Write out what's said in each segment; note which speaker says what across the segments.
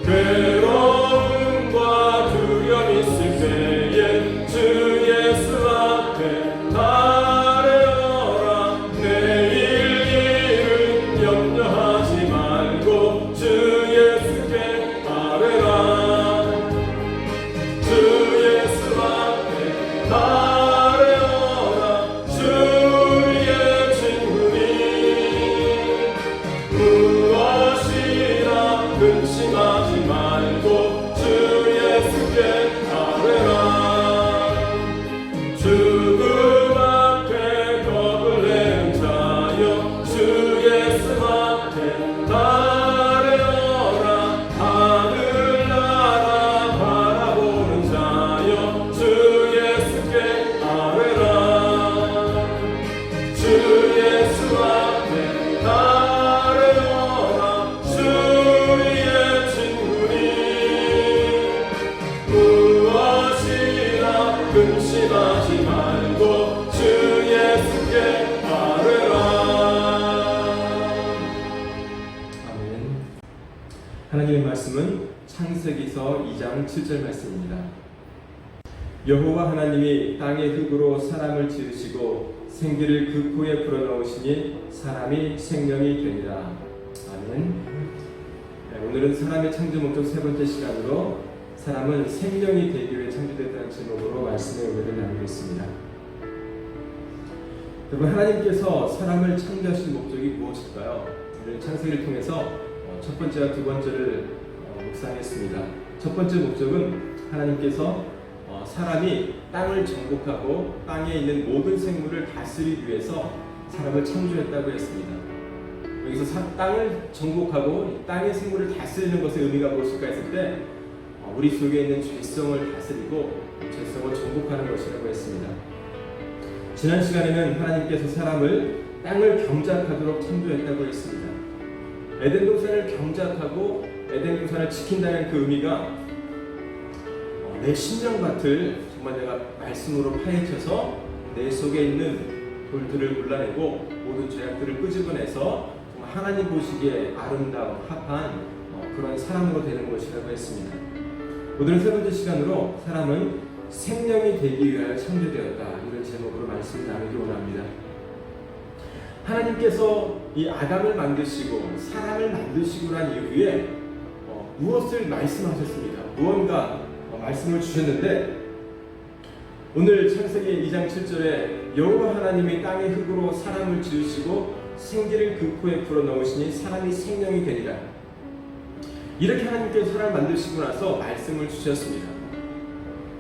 Speaker 1: 괴로움과 두려움 있을 때에 주 예수 앞에 아뢰어라. 내일 일은 염려하지 말고 주 예수께 아뢰라. 주 예수 앞에 아뢰어라. 주 우리의 친구니 무엇이나 근심하지 말고 주 예수께 아뢰라. 죽음 앞에 겁을 내는 자여 주 예수 앞에 아뢰어라. 하늘나라 바라보는 자여 주 예수께 아뢰라. 주 예수 앞에 아뢰어라. 주 우리의 친구니 무엇이나 근심하지 말고 주 예수께 아뢰라.
Speaker 2: 아멘. 하나님의 말씀은 창세기서 2장 7절 말씀입니다. 여호와 하나님이 땅의 흙으로 사람을 지으시고 생기를 그 코에 불어넣으시니 사람이 생명이 되니라. 아멘. 오늘은 사람의 창조 목적 세 번째 시간으로 사람은 생명이 되기 위해 창조됐다는 제목으로 말씀의 은혜를 나누겠습니다. 여러분, 하나님께서 사람을 창조하신 목적이 무엇일까요? 오늘 창세기를 통해서 첫 번째와 두 번째를 묵상했습니다. 첫 번째 목적은 하나님께서 사람이 땅을 정복하고 땅에 있는 모든 생물을 다스리기 위해서 사람을 창조했다고 했습니다. 여기서 땅을 정복하고 땅의 생물을 다스리는 것의 의미가 무엇일까 했을 때 우리 속에 있는 죄성을 다스리고 죄성을 정복하는 것이라고 했습니다. 지난 시간에는 하나님께서 사람을 땅을 경작하도록 창조했다고 했습니다. 에덴 동산을 경작하고 에덴 동산을 지킨다는 그 의미가 내 심령밭을 정말 내가 말씀으로 파헤쳐서 내 속에 있는 돌들을 골라내고 모든 죄악들을 끄집어내서 하나님 보시기에 아름다운 합한 그런 사람으로 되는 것이라고 했습니다. 오늘은 세 번째 시간으로 사람은 생명이 되기 위하여 창조되었다, 이런 제목으로 말씀을 나누기 원합니다. 하나님께서 이 아담을 만드시고 사람을 만드시고 난 이후에 무엇을 말씀하셨습니까? 무언가 말씀을 주셨는데, 오늘 창세기 2장 7절에 여호와 하나님이 땅의 흙으로 사람을 지으시고 생기를 그 코에 불어넣으시니 사람이 생명이 되니라. 이렇게 하나님께서 사람을 만드시고 나서 말씀을 주셨습니다.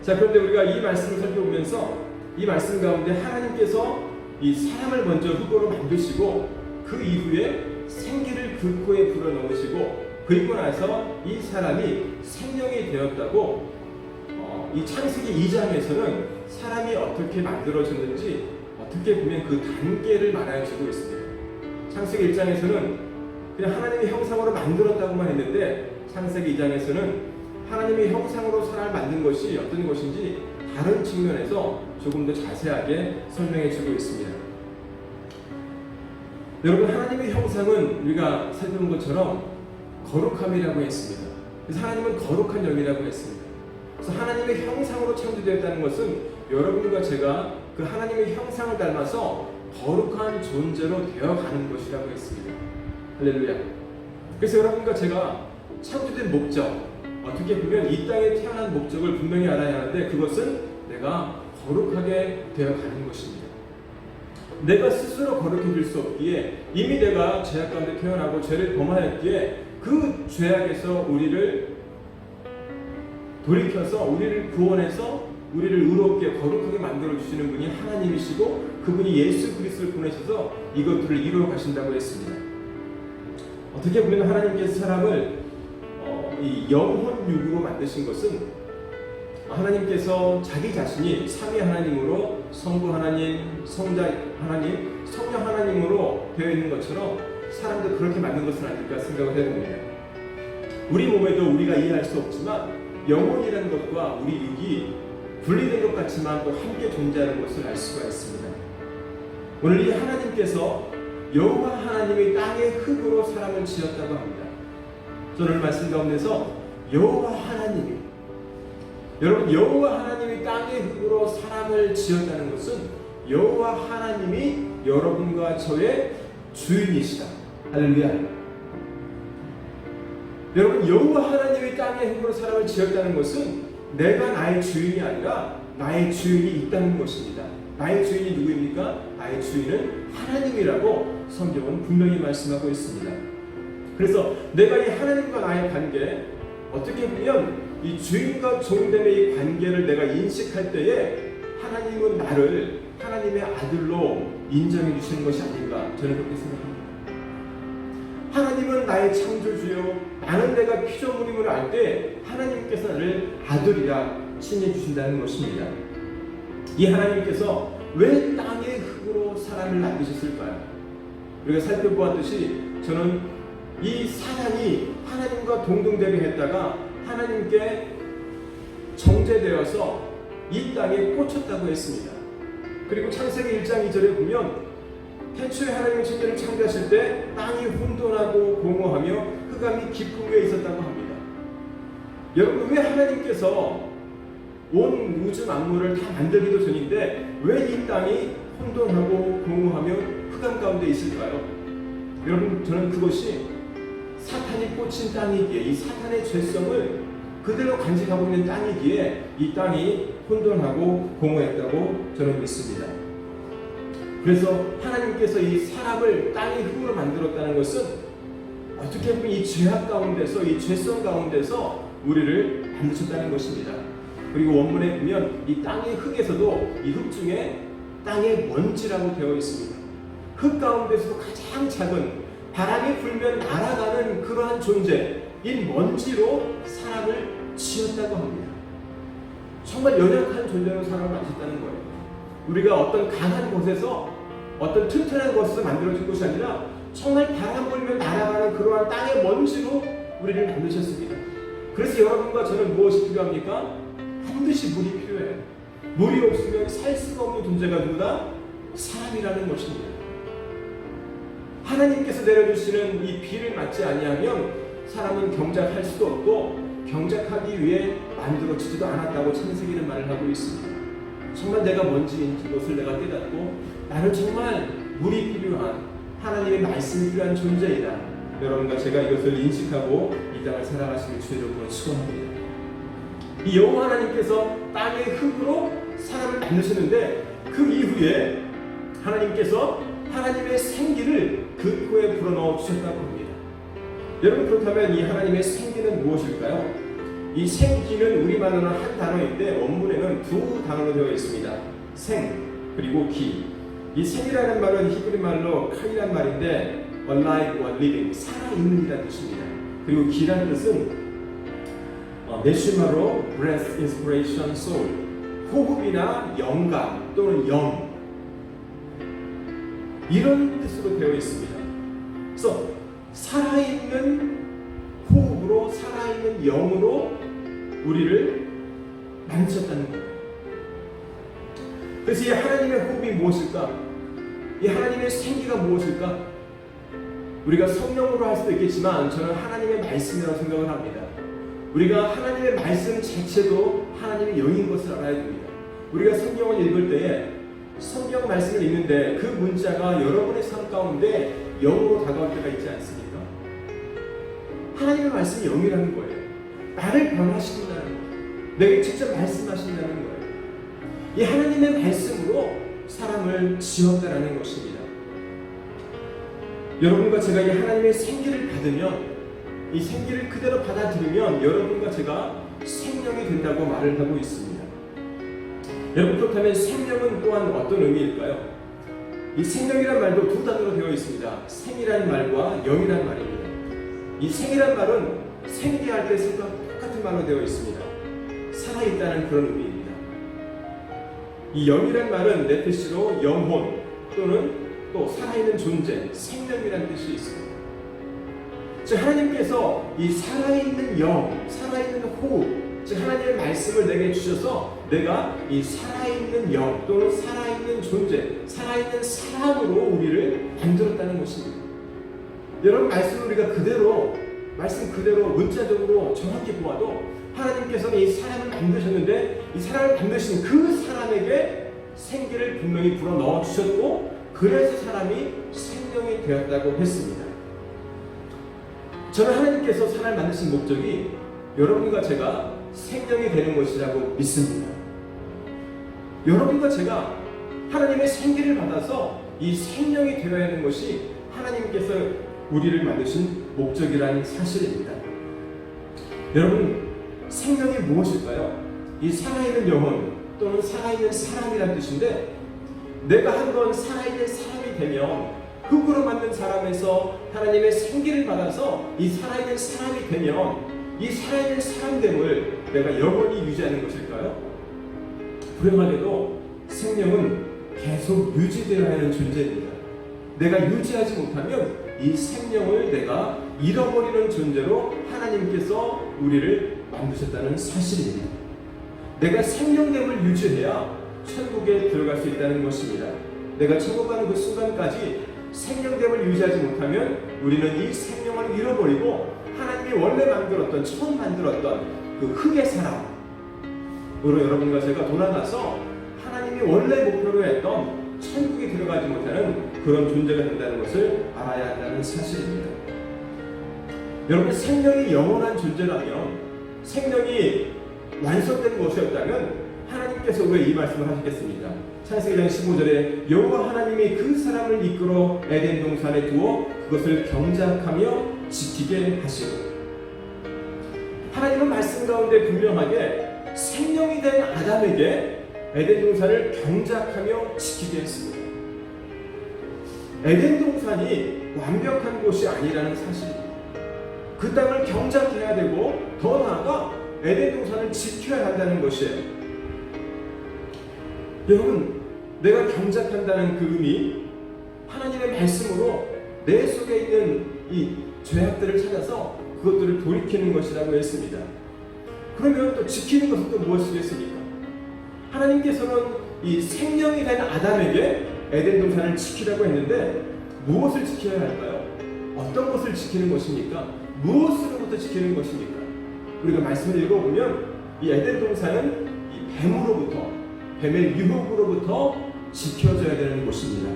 Speaker 2: 자, 그런데 우리가 이 말씀을 살펴보면서 이 말씀 가운데 하나님께서 이 사람을 먼저 흙으로 만드시고 그 이후에 생기를 그 코에 불어넣으시고 그리고 나서 이 사람이 생명이 되었다고 이 창세기 2장에서는 사람이 어떻게 만들어졌는지 어떻게 보면 그 단계를 말해주고 있습니다. 창세기 1장에서는 그냥 하나님의 형상으로 만들었다고만 했는데 창세기 2장에서는 하나님의 형상으로 사람을 만든 것이 어떤 것인지 다른 측면에서 조금 더 자세하게 설명해주고 있습니다. 여러분, 하나님의 형상은 우리가 살펴본 것처럼 거룩함이라고 했습니다. 그래서 하나님은 거룩한 영이라고 했습니다. 그래서 하나님의 형상으로 창조되었다는 것은 여러분과 제가 그 하나님의 형상을 닮아서 거룩한 존재로 되어가는 것이라고 했습니다. 할렐루야. 그래서 여러분과 제가 창조된 목적, 어떻게 보면 이 땅에 태어난 목적을 분명히 알아야 하는데 그것은 내가 거룩하게 되어가는 것입니다. 내가 스스로 거룩해질 수 없기에 이미 내가 죄악 가운데 태어나고 죄를 범하였기에 그 죄악에서 우리를 돌이켜서 우리를 구원해서 우리를 의롭게 거룩하게 만들어주시는 분이 하나님이시고 그분이 예수 그리스도를 보내셔서 이것들을 이루어 가신다고 했습니다. 어떻게 보면 하나님께서 사람을 이 영혼 육으로 만드신 것은 하나님께서 자기 자신이 삼위 하나님으로 성부 하나님, 성자 하나님, 성령 하나님으로 되어 있는 것처럼 사람도 그렇게 만든 것은 아닐까 생각을 해봅니다. 우리 몸에도 우리가 이해할 수 없지만 영혼이라는 것과 우리 육이 분리된 것 같지만 또 함께 존재하는 것을 알 수가 있습니다. 오늘 이 하나님께서 여호와 하나님이 땅의 흙으로 사람을 지었다고 합니다. 저는 말씀 가운데서 여호와 하나님이, 여러분, 여호와 하나님이 땅의 흙으로 사람을 지었다는 것은 여호와 하나님이 여러분과 저의 주인이시다. 할렐루야. 여러분, 여호와 하나님이 땅의 흙으로 사람을 지었다는 것은 내가 나의 주인이 아니라 나의 주인이 있다는 것입니다. 나의 주인이 누구입니까? 나의 주인은 하나님이라고 성경은 분명히 말씀하고 있습니다. 그래서 내가 이 하나님과 나의 관계, 어떻게 보면 이 주인과 종됨의 이 관계를 내가 인식할 때에 하나님은 나를 하나님의 아들로 인정해 주시는 것이 아닌가, 저는 그렇게 생각합니다. 하나님은 나의 창조주요, 나는 내가 피조물임을 알 때 하나님께서 나를 아들이라 칭해 주신다는 것입니다. 이 하나님께서 왜 땅의 흙으로 사람을 만드셨을까요? 우리가 살펴보았듯이 저는 이 사단이 하나님과 동등대비했다가 하나님께 정죄되어서 이 땅에 꽂혔다고 했습니다. 그리고 창세기 1장 2절에 보면 태초에 하나님이 천지를 창조하실 때 땅이 혼돈하고 공허하며 흑암이 깊은 위에 있었다고 합니다. 여러분, 왜 하나님께서 온 우주 만물을 다 만들기도 전인데 왜 이 땅이 혼돈하고 공허하며 흑암 가운데 있을까요? 여러분, 저는 그것이 사탄이 꽂힌 땅이기에, 이 사탄의 죄성을 그대로 간직하고 있는 땅이기에 이 땅이 혼돈하고 공허했다고 저는 믿습니다. 그래서 하나님께서 이 사람을 땅의 흙으로 만들었다는 것은 어떻게 보면 이 죄악 가운데서, 이 죄성 가운데서 우리를 만드셨다는 것입니다. 그리고 원문에 보면 이 땅의 흙에서도 이 흙 중에 땅의 먼지라고 되어 있습니다. 흙 가운데서도 가장 작은, 바람이 불면 날아가는 그러한 존재, 이 먼지로 사람을 지었다고 합니다. 정말 연약한 존재로 사람을 만드셨다는 거예요. 우리가 어떤 강한 곳에서, 어떤 튼튼한 곳에서 만들어진 것이 아니라 정말 바람 불면 날아가는 그러한 땅의 먼지로 우리를 만드셨습니다. 그래서 여러분과 저는 무엇이 필요합니까? 반드시 물이 필요해요. 물이 없으면 살 수가 없는 존재가 누구다? 사람이라는 것입니다. 하나님께서 내려주시는 이 비를 맞지 아니하면 사람은 경작할 수도 없고 경작하기 위해 만들어지지도 않았다고 창세기는 말을 하고 있습니다. 정말 내가 뭔지 이것을 내가 깨닫고 나는 정말 물이 필요한, 하나님의 말씀이 필요한 존재이다. 여러분과 제가 이것을 인식하고 이 땅을 살아가시길 주의 이름으로 축원합니다. 이 여호와 하나님께서 땅의 흙으로 사람을 만드셨는데 그 이후에 하나님께서 하나님의 생기를 그 코에 불어넣어 주셨다고 합니다. 여러분, 그렇다면 이 하나님의 생기는 무엇일까요? 이 생기는 우리말로는 한 단어인데 원문에는 두 단어로 되어 있습니다. 생 그리고 기. 이 생이라는 말은 히브리 말로 카이란 말인데 alive or living, 살아있는 이라는 뜻입니다. 그리고 기라는 뜻은 메시마로 breath, inspiration, soul, 호흡이나 영감 또는 영, 이런 뜻으로 되어 있습니다. 그래서 살아있는 호흡으로, 살아있는 영으로 우리를 만드셨다는 거예요. 그래서 이 하나님의 호흡이 무엇일까? 이 하나님의 생기가 무엇일까? 우리가 성령으로 할 수도 있겠지만 저는 하나님의 말씀이라고 생각을 합니다. 우리가 하나님의 말씀 자체도 하나님의 영인 것을 알아야 됩니다. 우리가 성경을 읽을 때에 성경 말씀을 읽는데 그 문자가 여러분의 삶 가운데 영으로 다가올 때가 있지 않습니까? 하나님의 말씀이 영이라는 거예요. 나를 변화시킨다는 거예요. 내게 직접 말씀하신다는 거예요. 이 하나님의 말씀으로 사람을 지었다라는 것입니다. 여러분과 제가 이 하나님의 생기를 받으면, 이 생기를 그대로 받아들이면 여러분과 제가 생명이 된다고 말을 하고 있습니다. 여러분, 그렇다면 생명은 또한 어떤 의미일까요? 이 생명이란 말도 두 단어로 되어 있습니다. 생이라는 말과 영이라는 말입니다. 이 생이라는 말은 생기할 때 생과 똑같은 말로 되어 있습니다. 살아있다는 그런 의미입니다. 이 영이라는 말은 네페시로 영혼 또는 또 살아있는 존재, 생명이라는 뜻이 있습니다. 즉 하나님께서 이 살아있는 영, 살아있는 호흡, 즉 하나님의 말씀을 내게 주셔서 내가 이 살아있는 영 또는 살아있는 존재, 살아있는 사람으로 우리를 만들었다는 것입니다. 여러분, 말씀을 우리가 그대로 말씀 그대로 문자적으로 정확히 보아도 하나님께서는 이 사람을 만드셨는데 이 사람을 만드신 그 사람에게 생기를 분명히 불어넣어 주셨고 그래서 사람이 생명이 되었다고 했습니다. 저는 하나님께서 사람을 만드신 목적이 여러분과 제가 생명이 되는 것이라고 믿습니다. 여러분과 제가 하나님의 생기를 받아서 이 생명이 되어야 하는 것이 하나님께서 우리를 만드신 목적이라는 사실입니다. 여러분, 생명이 무엇일까요? 이 살아있는 영혼 또는 살아있는 사람이라는 뜻인데 내가 한번 살아있는 사람이 되면 흙으로 만든 사람에서 하나님의 생기를 받아서 이 살아있는 사람이 되면 이 살아있는 사람됨을 내가 영원히 유지하는 것일까요? 불행하게도 생명은 계속 유지되어야 하는 존재입니다. 내가 유지하지 못하면 이 생명을 내가 잃어버리는 존재로 하나님께서 우리를 만드셨다는 사실입니다. 내가 생명됨을 유지해야 천국에 들어갈 수 있다는 것입니다. 내가 천국 가는 그 순간까지 생명됨을 유지하지 못하면 우리는 이 생명을 잃어버리고 하나님이 원래 만들었던 처음 만들었던 그 흙의 사람으로 여러분과 제가 돌아가서 하나님이 원래 목표로 했던 천국에 들어가지 못하는 그런 존재가 된다는 것을 알아야 한다는 사실입니다. 여러분, 생명이 영원한 존재라면 생명이 완성된 것이었다면 하나님께서 왜 이 말씀을 하시겠습니까? 창세기 2장 15절에 여호와 하나님이 그 사람을 이끌어 에덴 동산에 두어 그것을 경작하며 지키게 하시고, 하나님은 말씀 가운데 분명하게 생명이 된 아담에게 에덴 동산을 경작하며 지키게 했습니다. 에덴 동산이 완벽한 곳이 아니라는 사실입니다. 그 땅을 경작해야 되고 더 나아가 에덴 동산을 지켜야 한다는 것이에요. 여러분, 내가 경작한다는 그 의미, 하나님의 말씀으로 내 속에 있는 이 죄악들을 찾아서 그것들을 돌이키는 것이라고 했습니다. 그러면 또 지키는 것은 또 무엇이겠습니까? 하나님께서는 이 생명이 된 아담에게 에덴 동산을 지키라고 했는데 무엇을 지켜야 할까요? 어떤 것을 지키는 것입니까? 무엇으로부터 지키는 것입니까? 우리가 말씀을 읽어보면 이 에덴 동산은 이 뱀으로부터, 뱀의 유혹으로부터 지켜져야 되는 곳입니다.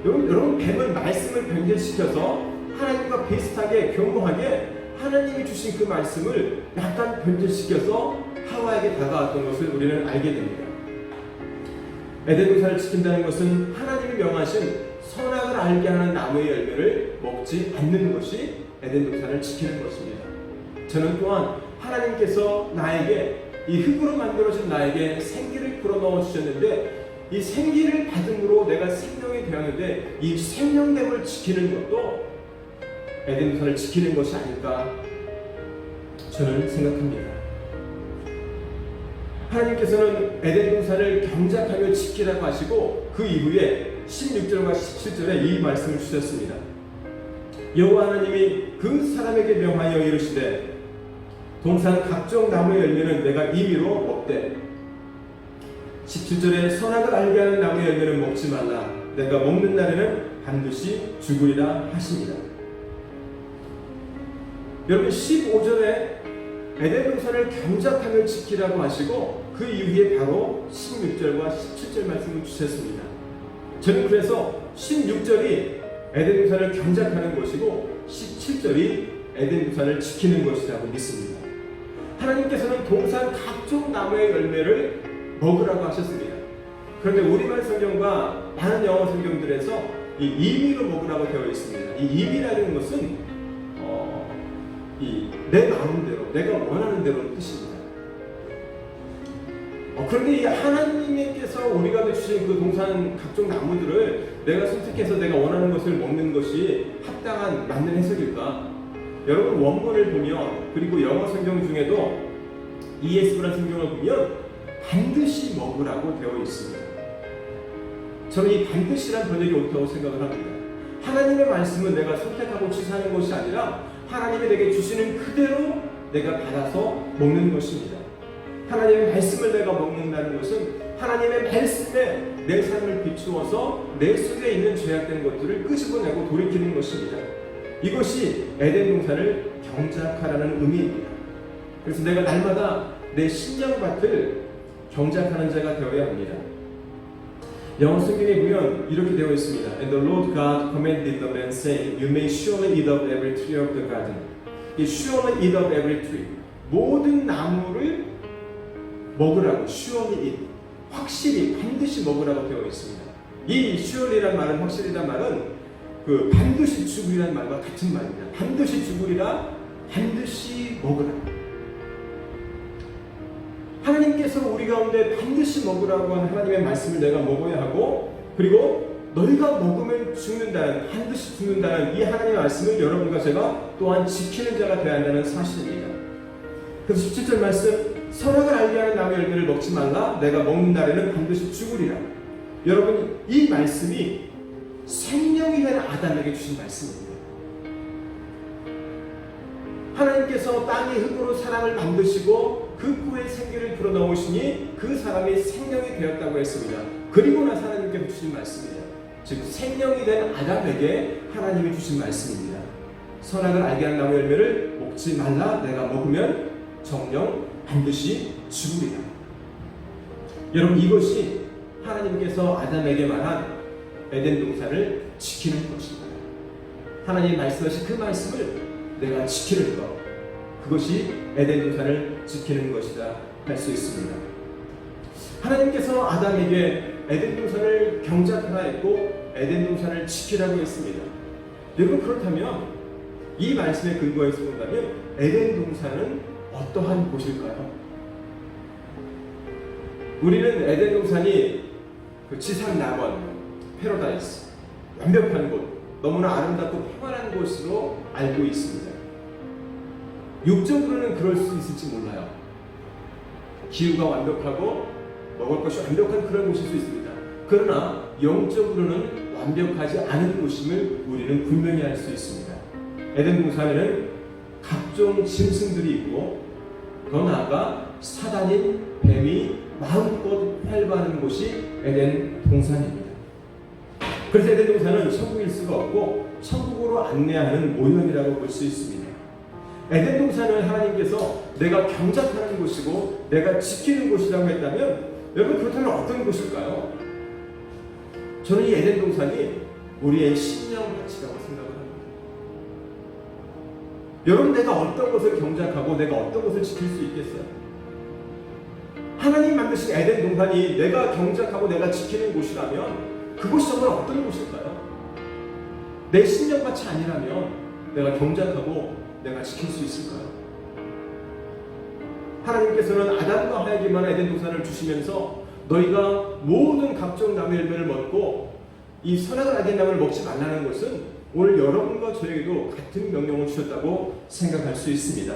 Speaker 2: 여러분, 뱀은 말씀을 변질시켜서 하나님과 비슷하게 교묘하게 하나님이 주신 그 말씀을 약간 변질시켜서 하와에게 다가왔던 것을 우리는 알게 됩니다. 에덴 동산을 지킨다는 것은 하나님이 명하신 선악을 알게 하는 나무의 열매를 먹지 않는 것이 에덴 동산을 지키는 것입니다. 저는 또한 하나님께서 나에게 이 흙으로 만들어진 나에게 생기를 불어넣어 주셨는데 이 생기를 받음으로 내가 생명이 되었는데 이 생명됨을 지키는 것도 에덴 동산을 지키는 것이 아닐까 저는 생각합니다. 하나님께서는 에덴 동산을 경작하며 지키라고 하시고 그 이후에 16절과 17절에 이 말씀을 주셨습니다. 여호와 하나님이 그 사람에게 명하여 이르시되 동산 각종 나무의 열매는 내가 임의로 먹되 17절에 선악을 알게 하는 나무의 열매는 먹지 말라. 내가 먹는 날에는 반드시 죽으리라 하십니다. 여러분, 15절에 에덴 동산을 경작하며 지키라고 하시고 그 이후에 바로 16절과 17절 말씀을 주셨습니다. 저는 그래서 16절이 에덴 동산을 경작하는 것이고 17절이 에덴 동산을 지키는 것이라고 믿습니다. 하나님께서는 동산 각종 나무의 열매를 먹으라고 하셨습니다. 그런데 우리말 성경과 많은 영어 성경들에서 이 임의로 먹으라고 되어 있습니다. 이 임의라는 것은 내 마음대로, 내가 원하는 대로는 뜻입니다. 그런데 이 하나님께서 우리가 주신 그 동산 각종 나무들을 내가 선택해서 내가 원하는 것을 먹는 것이 합당한 맞는 해석일까? 여러분, 원문을 보면, 그리고 영어 성경 중에도 ESV라는 성경을 보면 반드시 먹으라고 되어 있습니다. 저는 이 반드시란 번역이 옳다고 생각을 합니다. 하나님의 말씀은 내가 선택하고 취사하는 것이 아니라 하나님이 내게 주시는 그대로 내가 받아서 먹는 것입니다. 하나님의 말씀을 내가 먹는다는 것은 하나님의 말씀에 내 삶을 비추어서 내 속에 있는 죄악된 것들을 끄집어내고 돌이키는 것입니다. 이것이 에덴 동산을 경작하라는 의미입니다. 그래서 내가 날마다 내 신령밭을 경작하는 자가 되어야 합니다. 영어 성경에 보면 이렇게 되어 있습니다. And the Lord God commanded the man saying, You may surely eat of every tree of the garden. 이 surely eat of every tree. 모든 나무를 먹으라고 surely eat. 확실히 반드시 먹으라고 되어 있습니다. 이 surely란 말은 확실히란 말은 그 반드시 죽으리란 말과 같은 말입니다. 반드시 죽으리라 반드시 먹으라. 하나님께서 우리 가운데 반드시 먹으라고 하는 하나님의 말씀을 내가 먹어야 하고 그리고 너희가 먹으면 죽는다는 반드시 죽는다는 이 하나님의 말씀을 여러분과 제가 또한 지키는 자가 되어야 한다는 사실입니다. 그래서 17절 말씀 선악을 알게 하는 나무 열매를 먹지 말라 내가 먹는 날에는 반드시 죽으리라. 여러분 이 말씀이 생명이 된 아담에게 주신 말씀입니다. 하나님께서 땅의 흙으로 사람을 만드시고 그 코에 생기를 불어넣으시니 그 사람이 생명이 되었다고 했습니다. 그리고 나서 하나님께서 주신 말씀이에요. 즉 생명이 된 아담에게 하나님이 주신 말씀입니다. 선악을 알게 하는 나무 열매를 먹지 말라 내가 먹으면 정녕 반드시 죽으리라. 여러분 이것이 하나님께서 아담에게 말한 에덴 동산을 지키는 것입니다. 하나님이 말씀하신 그 말씀을 내가 지키는 것, 그것이 에덴 동산을 지키는 것이다 할 수 있습니다. 하나님께서 아담에게 에덴 동산을 경작하라 했고 에덴 동산을 지키라고 했습니다. 여러분 그렇다면 이 말씀에 근거해서 본다면 에덴 동산은 어떠한 곳일까요? 우리는 에덴 동산이 그 지상 낙원, 패러다이스, 완벽한 곳, 너무나 아름답고 평안한 곳으로 알고 있습니다. 육적으로는 그럴 수 있을지 몰라요. 기후가 완벽하고 먹을 것이 완벽한 그런 곳일 수 있습니다. 그러나 영적으로는 완벽하지 않은 곳임을 우리는 분명히 알 수 있습니다. 에덴 동산에는 각종 짐승들이 있고 더 나아가 사단인 뱀이 마음껏 활보하는 곳이 에덴 동산입니다. 그래서 에덴 동산은 천국일 수가 없고 천국으로 안내하는 모형이라고 볼 수 있습니다. 에덴 동산을 하나님께서 내가 경작하는 곳이고 내가 지키는 곳이라고 했다면 여러분 그렇다면 어떤 곳일까요? 저는 이 에덴 동산이 우리의 신령가치라고 생각을 합니다. 여러분 내가 어떤 것을 경작하고 내가 어떤 것을 지킬 수 있겠어요? 하나님 만드신 에덴 동산이 내가 경작하고 내가 지키는 곳이라면 그곳이 정말 어떤 곳일까요? 내 신령가치 아니라면 내가 경작하고 내가 지킬 수 있을까요? 하나님께서는 아담과 하에게만 에덴 동산을 주시면서 너희가 모든 각종 나무 열매를 먹고 이 선악을 알게 나무를 먹지 말라는 것은 오늘 여러분과 저에게도 같은 명령을 주셨다고 생각할 수 있습니다.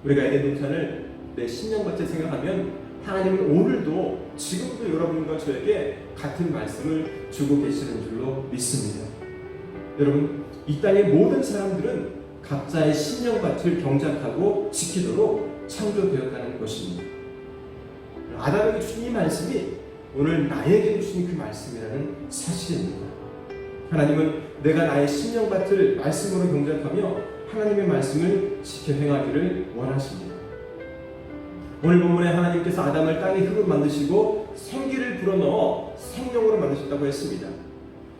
Speaker 2: 우리가 에덴 동산을 내 신령같이 생각하면 하나님은 오늘도 지금도 여러분과 저에게 같은 말씀을 주고 계시는 줄로 믿습니다. 여러분 이 땅의 모든 사람들은 각자의 신령밭을 경작하고 지키도록 창조되었다는 것입니다. 아담에게 주신 이 말씀이 오늘 나에게 주신 그 말씀이라는 사실입니다. 하나님은 내가 나의 신령밭을 말씀으로 경작하며 하나님의 말씀을 지켜 행하기를 원하십니다. 오늘 본문에 하나님께서 아담을 땅의 흙으로 만드시고 생기를 불어넣어 생명으로 만드셨다고 했습니다.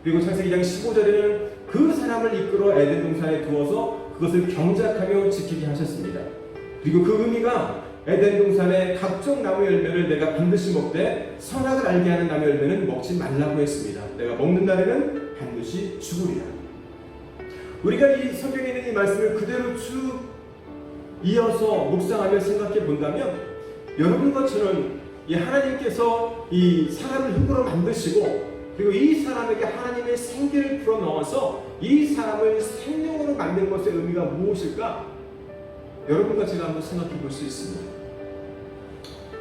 Speaker 2: 그리고 창세기 2장 15절에는 그 사람을 이끌어 에덴 동산에 두어서 그것을 경작하며 지키게 하셨습니다. 그리고 그 의미가 에덴 동산의 각종 나무 열매를 내가 반드시 먹되 선악을 알게 하는 나무 열매는 먹지 말라고 했습니다. 내가 먹는 날에는 반드시 죽으리라. 우리가 이 성경에 있는 이 말씀을 그대로 쭉 이어서 묵상하며 생각해 본다면 여러분과 저는 이 하나님께서 이 사람을 흙으로 만드시고 그리고 이 사람에게 하나님의 생기를 불어넣어서 이 사람을 생명으로 만든 것의 의미가 무엇일까? 여러분과 제가 한번 생각해 볼 수 있습니다.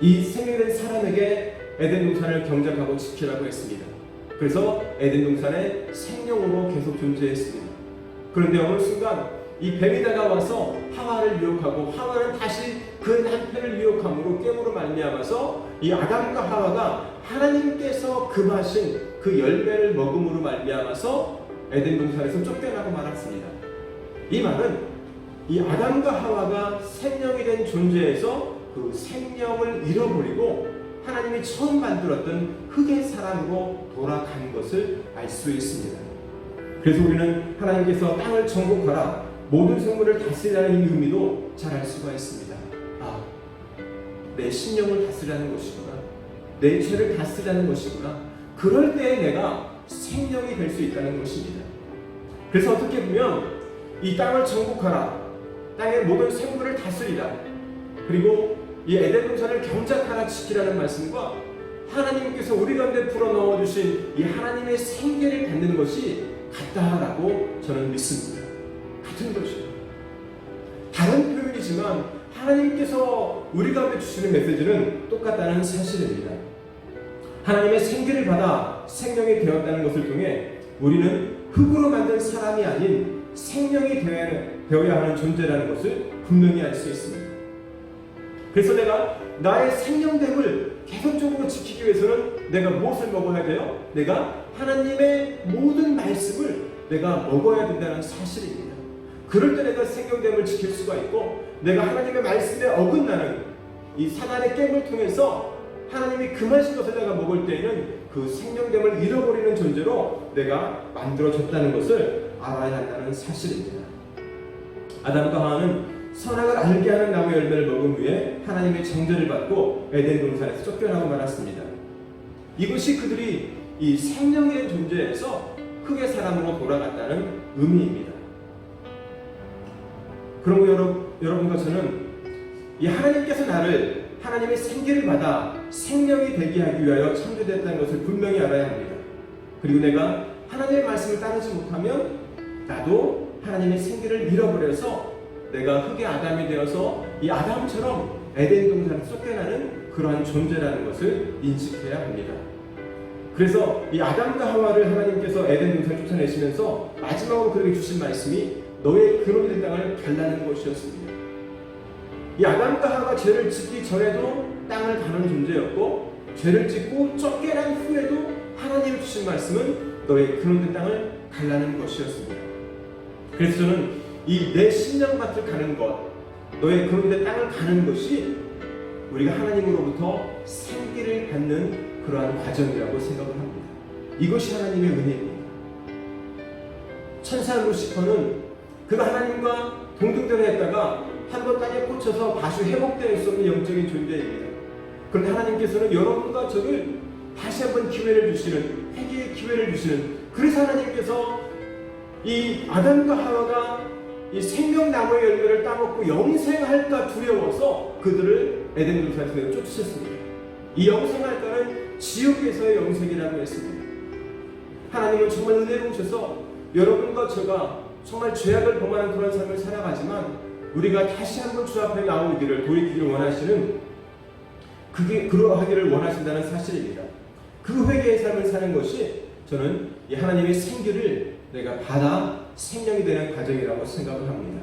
Speaker 2: 이 생명된 사람에게 에덴 동산을 경작하고 지키라고 했습니다. 그래서 에덴 동산에 생명으로 계속 존재했습니다. 그런데 어느 순간 이 뱀이 다가와서 하와를 유혹하고 하와는 다시 그 남편을 유혹함으로 깨물어 말미암아서 이 아담과 하와가 하나님께서 금하신 그 열매를 먹음으로 말미암아서 에덴 동산에서 쫓겨나고 말았습니다. 이 말은 이 아담과 하와가 생명이 된 존재에서 그 생명을 잃어버리고 하나님이 처음 만들었던 흙의 사람으로 돌아간 것을 알 수 있습니다. 그래서 우리는 하나님께서 땅을 정복하라, 모든 생물을 다스리라는 이 의미도 잘 알 수가 있습니다. 아, 내 심령을 다스리라는 것이구나, 내 죄를 다스리라는 것이구나. 그럴 때 내가 생명이 될 수 있다는 것입니다. 그래서 어떻게 보면 이 땅을 정복하라, 땅의 모든 생물을 다스리라, 그리고 이 에덴 동산을 경작하라, 지키라는 말씀과 하나님께서 우리 가운데 불어넣어 주신 이 하나님의 생계를 받는 것이 같다라고 저는 믿습니다. 같은 것이에요. 다른 표현이지만 하나님께서 우리 가운데 주시는 메시지는 똑같다는 사실입니다. 하나님의 생기를 받아 생명이 되었다는 것을 통해 우리는 흙으로 만든 사람이 아닌 생명이 되어야 하는 존재라는 것을 분명히 알 수 있습니다. 그래서 내가 나의 생명됨을 계속적으로 지키기 위해서는 내가 무엇을 먹어야 돼요? 내가 하나님의 모든 말씀을 내가 먹어야 된다는 사실입니다. 그럴 때 내가 생명됨을 지킬 수가 있고, 내가 하나님의 말씀에 어긋나는 이 사단의 깨를 통해서 하나님이 금하신 것을 내가 먹을 때에는 그 생명됨을 잃어버리는 존재로 내가 만들어졌다는 것을 알아야 한다는 사실입니다. 아담과 하와는 선악을 알게 하는 나무의 열매를 먹은 후에 하나님의 정죄를 받고 에덴 동산에서 쫓겨나고 말았습니다. 이것이 그들이 이 생명의 존재에서 흙의 사람으로 돌아갔다는 의미입니다. 그러므로 여러분과 저는 이 하나님께서 나를 하나님의 생기를 받아 생명이 되게 하기 위하여 창조됐다는 것을 분명히 알아야 합니다. 그리고 내가 하나님의 말씀을 따르지 못하면 나도 하나님의 생기를 잃어버려서 내가 흙의 아담이 되어서 이 아담처럼 에덴 동산을 쫓겨나는 그러한 존재라는 것을 인식해야 합니다. 그래서 이 아담과 하와를 하나님께서 에덴 동산을 쫓아내시면서 마지막으로 그들에게 주신 말씀이 너의 근원이 된 땅을 갈라는 것이었습니다. 이 아담과 하와가 죄를 짓기 전에도 땅을 가는 존재였고, 죄를 짓고 쫓겨난 후에도 하나님이 주신 말씀은 너의 근원된 땅을 갈라는 것이었습니다. 그래서 저는 이 내 심령밭을 가는 것, 너의 근원된 땅을 가는 것이 우리가 하나님으로부터 생기를 받는 그러한 과정이라고 생각을 합니다. 이것이 하나님의 은혜입니다. 천사 루시퍼는 그가 하나님과 동등대로 했다가 한번 땅에 꽂혀서 다시 회복될 수 없는 영적인 존재입니다. 그런데 하나님께서는 여러분과 저를 다시 한번 기회를 주시는, 회개의 기회를 주시는, 그래서 하나님께서 이 아담과 하와가 이 생명나무의 열매를 따먹고 영생할까 두려워서 그들을 에덴 동산에서 쫓으셨습니다. 이 영생할까는 지옥에서의 영생이라고 했습니다. 하나님은 정말 은혜로우셔서 여러분과 제가 정말 죄악을 범하는 그런 삶을 살아가지만 우리가 다시 한번 주 앞에 나오기를, 돌이키기를 원하시는, 그게 그러하기를 원하신다는 사실입니다. 그 회개의 삶을 사는 것이 저는 이 하나님의 생기를 내가 받아 생명이 되는 과정이라고 생각을 합니다.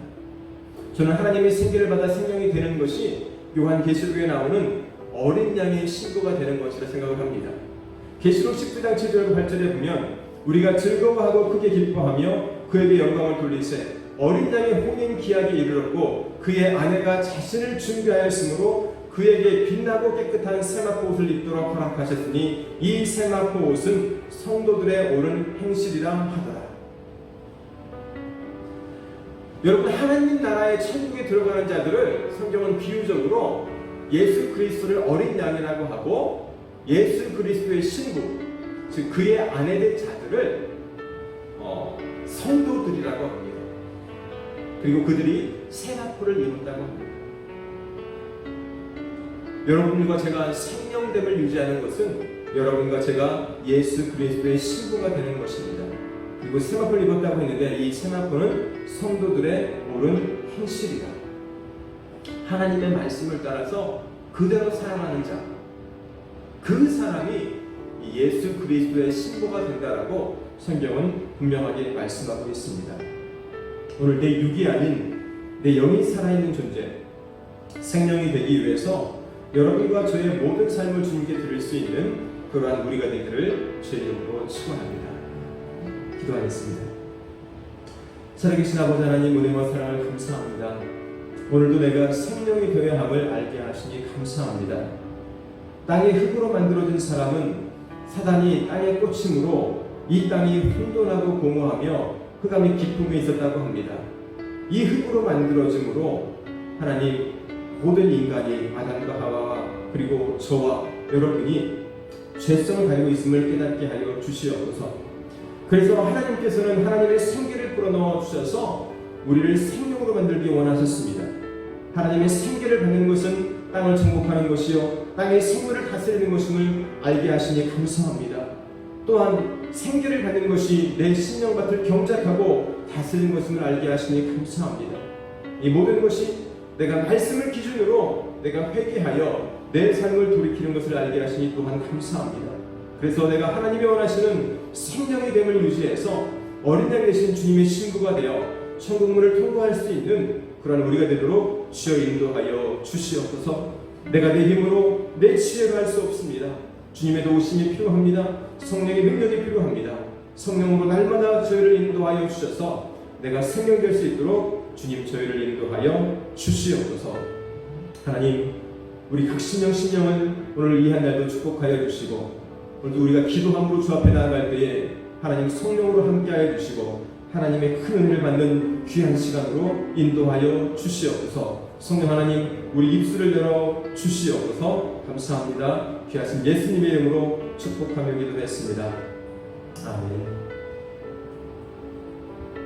Speaker 2: 저는 하나님의 생기를 받아 생명이 되는 것이 요한계시록에 나오는 어린 양의 신부가 되는 것이라 생각을 합니다. 계시록 19장 7절과 8절에 보면 우리가 즐거워하고 크게 기뻐하며 그에게 영광을 돌리세 어린 양의 혼인 기약이 이르렀고 그의 아내가 자신을 준비하였으므로 그에게 빛나고 깨끗한 세마포 옷을 입도록 허락하셨으니 이 세마포 옷은 성도들의 옳은 행실이라 하더라. 여러분, 하나님 나라의 천국에 들어가는 자들을 성경은 비유적으로 예수 그리스도를 어린 양이라고 하고 예수 그리스도의 신부, 즉 그의 아내된 자들을 성도들이라고 합니다. 그리고 그들이 세마포를 입었다고 합니다. 여러분과 제가 생명됨을 유지하는 것은 여러분과 제가 예수 그리스도의 신부가 되는 것입니다. 그리고 세마포를 입었다고 했는데 이 세마포는 성도들의 옳은 행실이다. 하나님의 말씀을 따라서 그대로 살아가는 자, 그 사람이 예수 그리스도의 신부가 된다라고 성경은 분명하게 말씀하고 있습니다. 오늘 내 육이 아닌 내 영이 살아있는 존재, 생명이 되기 위해서 여러분과 저의 모든 삶을 주님께 드릴 수 있는 그러한 우리가 되기를 주의 이름으로 축원합니다. 기도하겠습니다. 살아계신 아버지 하나님, 은혜와 사랑을 감사합니다. 오늘도 내가 생명이 되어야 함을 알게 하시니 감사합니다. 땅이 흙으로 만들어진 사람은 사단이 땅에 꽂힘으로 이 땅이 혼돈하고 공허하며 흑암이 깊음에 있었다고 합니다. 이 흙으로 만들어짐으로 하나님, 모든 인간이 아담과 하와와 그리고 저와 여러분이 죄성을 가지고 있음을 깨닫게 하여 주시옵소서. 그래서 하나님께서는 하나님의 생기를 불어넣어 주셔서 우리를 생명으로 만들기 원하셨습니다. 하나님의 생기를 받는 것은 땅을 정복하는 것이요 땅의 생물을 다스리는 것임을 알게 하시니 감사합니다. 또한 생기를 받는 것이 내 신령밭을 경작하고 다스리는 것임을 알게 하시니 감사합니다. 이 모든 것이 내가 말씀을 기준으로 내가 회개하여 내 삶을 돌이키는 것을 알게 하시니 또한 감사합니다. 그래서 내가 하나님이 원하시는 생명의 됨을 유지해서 어린 양 되신 주님의 신부가 되어 천국문을 통과할 수 있는 그런 우리가 되도록 주여 인도하여 주시옵소서. 내가 내 힘으로 내 지혜로 할 수 없습니다. 주님의 도우심이 필요합니다. 성령의 능력이 필요합니다. 성령으로 날마다 저희를 인도하여 주셔서 내가 생명될 수 있도록 주님 저희를 인도하여 주시옵소서. 하나님, 우리 각 신령을 오늘 이 한 날도 축복하여 주시고, 오늘도 우리가 기도함으로 주 앞에 나아갈 때에 하나님 성령으로 함께하여 주시고 하나님의 큰 은혜를 받는 귀한 시간으로 인도하여 주시옵소서. 성령 하나님, 우리 입술을 열어 주시옵소서. 감사합니다. 귀하신 예수님의 이름으로 축복하며 기도했습니다. 아멘.